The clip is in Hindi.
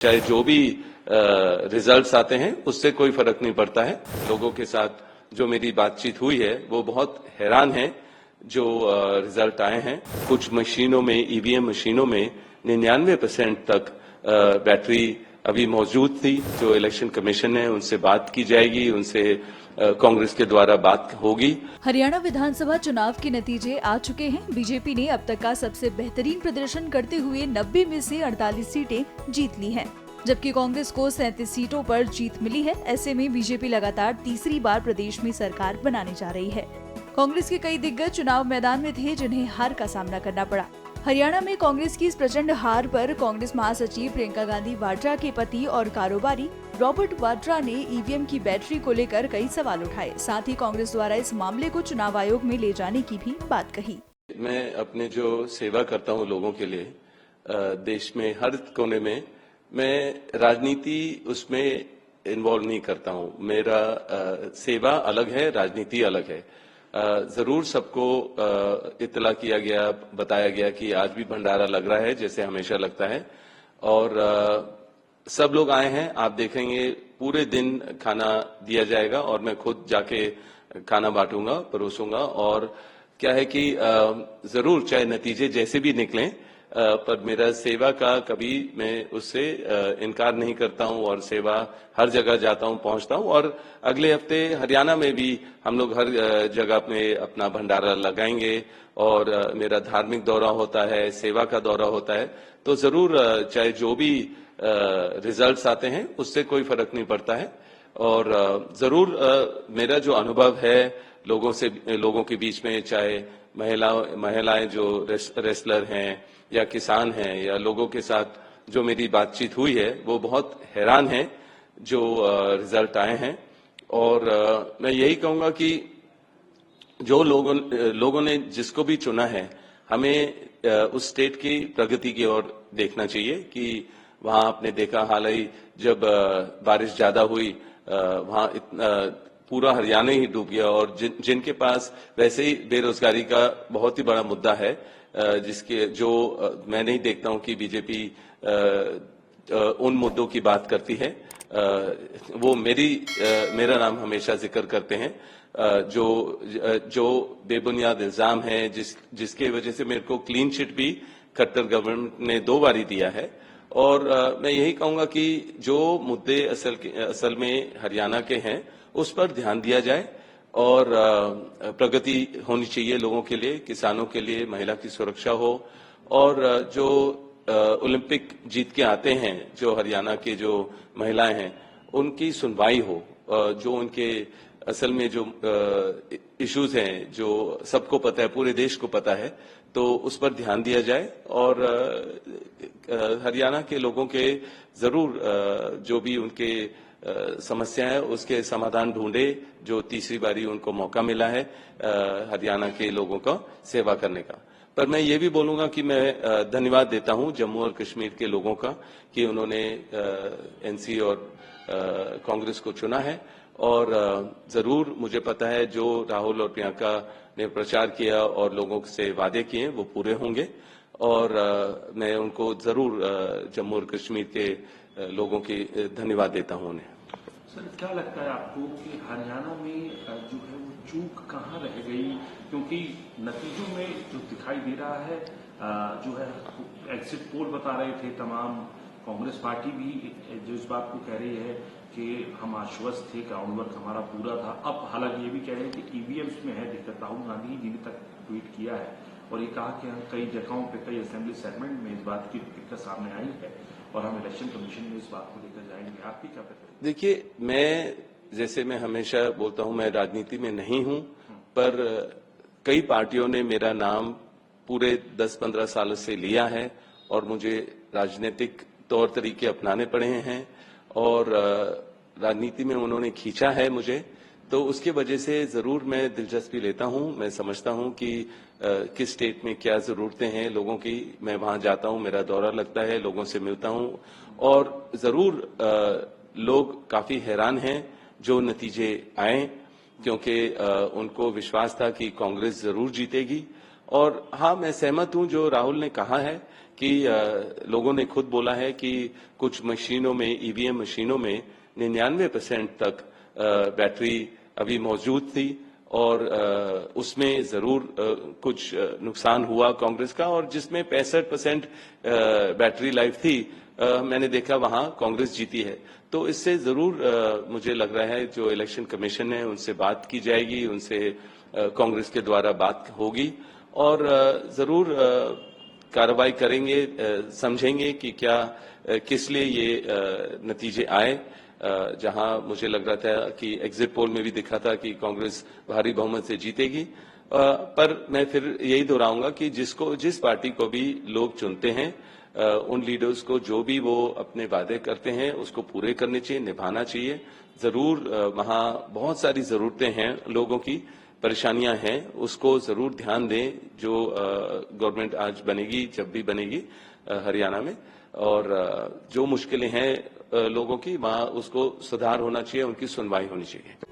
चाहे जो भी रिजल्ट्स आते हैं उससे कोई फर्क नहीं पड़ता है। लोगों के साथ जो मेरी बातचीत हुई है वो बहुत हैरान है जो रिजल्ट आए हैं। कुछ मशीनों में, ईवीएम मशीनों में 99% तक बैटरी अभी मौजूद थी। जो इलेक्शन कमीशन है उनसे बात की जाएगी, उनसे कांग्रेस के द्वारा बात होगी। हरियाणा विधानसभा चुनाव के नतीजे आ चुके हैं। बीजेपी ने अब तक का सबसे बेहतरीन प्रदर्शन करते हुए 90 में से 48 सीटें जीत ली हैं, जबकि कांग्रेस को 37 सीटों पर जीत मिली है। ऐसे में बीजेपी लगातार तीसरी बार प्रदेश में सरकार बनाने जा रही है। कांग्रेस के कई दिग्गज चुनाव मैदान में थे जिन्हें हार का सामना करना पड़ा। हरियाणा में कांग्रेस की इस प्रचंड हार पर कांग्रेस महासचिव प्रियंका गांधी वाड्रा के पति और कारोबारी रॉबर्ट वाड्रा ने ईवीएम की बैटरी को लेकर कई सवाल उठाए। साथ ही कांग्रेस द्वारा इस मामले को चुनाव आयोग में ले जाने की भी बात कही। मैं अपने जो सेवा करता हूं लोगों के लिए, देश में हर कोने में, मैं राजनीति उसमें इन्वॉल्व नहीं करता हूं। मेरा सेवा अलग है, राजनीति अलग है। जरूर सबको इत्तला किया गया, बताया गया कि आज भी भंडारा लग रहा है जैसे हमेशा लगता है, और सब लोग आए हैं। आप देखेंगे पूरे दिन खाना दिया जाएगा और मैं खुद जाके खाना बांटूंगा, परोसूंगा। और क्या है कि जरूर चाहे नतीजे जैसे भी निकलें, पर मेरा सेवा का कभी मैं उससे इनकार नहीं करता हूं और सेवा हर जगह जाता हूं, पहुंचता हूं। और अगले हफ्ते हरियाणा में भी हम लोग हर जगह में अपना भंडारा लगाएंगे और मेरा धार्मिक दौरा होता है, सेवा का दौरा होता है। तो जरूर चाहे जो भी रिजल्ट्स आते हैं उससे कोई फर्क नहीं पड़ता है। और जरूर मेरा जो अनुभव है लोगों के बीच में, चाहे महिलाएं जो रेसलर हैं या किसान हैं, या लोगों के साथ जो मेरी बातचीत हुई है वो बहुत हैरान है जो रिजल्ट आए हैं। और मैं यही कहूंगा कि जो लोगों ने जिसको भी चुना है, हमें उस स्टेट की प्रगति की ओर देखना चाहिए। कि वहां आपने देखा हाल ही जब बारिश ज्यादा हुई, वहां पूरा हरियाणा ही डूब गया। और जिनके पास वैसे ही बेरोजगारी का बहुत ही बड़ा मुद्दा है, जिसके जो मैं नहीं देखता हूं कि बीजेपी उन मुद्दों की बात करती है। वो मेरा नाम हमेशा जिक्र करते हैं। जो बेबुनियाद इल्जाम है, जिसके वजह से मेरे को क्लीन चिट भी खट्टर गवर्नमेंट ने 2 बारी दिया है। और मैं यही कहूंगा कि जो मुद्दे असल में हरियाणा के हैं उस पर ध्यान दिया जाए और प्रगति होनी चाहिए लोगों के लिए, किसानों के लिए, महिला की सुरक्षा हो। और जो ओलंपिक जीत के आते हैं, जो हरियाणा के जो महिलाएं हैं, उनकी सुनवाई हो। जो उनके असल में जो इश्यूज हैं, जो सबको पता है, पूरे देश को पता है, तो उस पर ध्यान दिया जाए। और हरियाणा के लोगों के जरूर जो भी उनके समस्या है उसके समाधान ढूंढे। जो तीसरी बारी उनको मौका मिला है हरियाणा के लोगों का सेवा करने का। पर मैं ये भी बोलूंगा कि मैं धन्यवाद देता हूं जम्मू और कश्मीर के लोगों का कि उन्होंने एनसी और कांग्रेस को चुना है। और जरूर मुझे पता है जो राहुल और प्रियंका ने प्रचार किया और लोगों से वादे किए वो पूरे होंगे। और मैं उनको जरूर जम्मू और कश्मीर के लोगों की धन्यवाद देता हूं उन्हें। सर, क्या लगता है आपको कि हरियाणा में जो है वो चूक कहाँ रह गई? क्योंकि नतीजों में जो दिखाई दे रहा है, जो है एग्जिट पोल बता रहे थे तमाम, कांग्रेस पार्टी भी जो इस बात को कह रही है कि हम आश्वस्त थे, ग्राउंड वर्क हमारा पूरा था। अब हालांकि ये भी कह रहे हैं कि ईवीएम्स में है दिक्कत। राहुल गांधी जी ने तक ट्वीट किया है और ये कहा कि हम कई जगहों पे, कई असेंबली सेगमेंट में इस बात की दिक्कत सामने आई है और हम इलेक्शन कमीशन में इस बात को लेकर जाएंगे। आपकी क्या प्रतिक्रिया? देखिए, मैं हमेशा बोलता हूं, मैं राजनीति में नहीं हूं, पर कई पार्टियों ने मेरा नाम पूरे 10-15 सालों से लिया है और मुझे राजनीतिक तौर तरीके अपनाने पड़े हैं और राजनीति में उन्होंने खींचा है मुझे। तो उसके वजह से जरूर मैं दिलचस्पी लेता हूं। मैं समझता हूं कि किस स्टेट में क्या जरूरतें हैं लोगों की। मैं वहां जाता हूं, मेरा दौरा लगता है, लोगों से मिलता हूं और जरूर लोग काफी हैरान हैं जो नतीजे आए, क्योंकि उनको विश्वास था कि कांग्रेस जरूर जीतेगी। और हाँ, मैं सहमत हूं जो राहुल ने कहा है कि लोगों ने खुद बोला है कि कुछ मशीनों में, ईवीएम मशीनों में 99% तक बैटरी अभी मौजूद थी और उसमें जरूर कुछ नुकसान हुआ कांग्रेस का, और जिसमें 65% बैटरी लाइफ थी, मैंने देखा वहां कांग्रेस जीती है। तो इससे जरूर मुझे लग रहा है जो इलेक्शन कमीशन है उनसे बात की जाएगी, उनसे कांग्रेस के द्वारा बात होगी और जरूर कार्रवाई करेंगे, समझेंगे कि क्या किस लिए ये नतीजे आए। जहां मुझे लग रहा था कि एग्जिट पोल में भी दिखा था कि कांग्रेस भारी बहुमत से जीतेगी, पर मैं फिर यही दोहराऊंगा कि जिस पार्टी को भी लोग चुनते हैं, उन लीडर्स को जो भी वो अपने वादे करते हैं उसको पूरे करने चाहिए, निभाना चाहिए। जरूर वहां बहुत सारी जरूरतें हैं, लोगों की परेशानियां हैं, उसको जरूर ध्यान दें। जो गवर्नमेंट आज बनेगी, जब भी बनेगी हरियाणा में, और जो मुश्किलें हैं लोगों की, वहां उसको सुधार होना चाहिए, उनकी सुनवाई होनी चाहिए।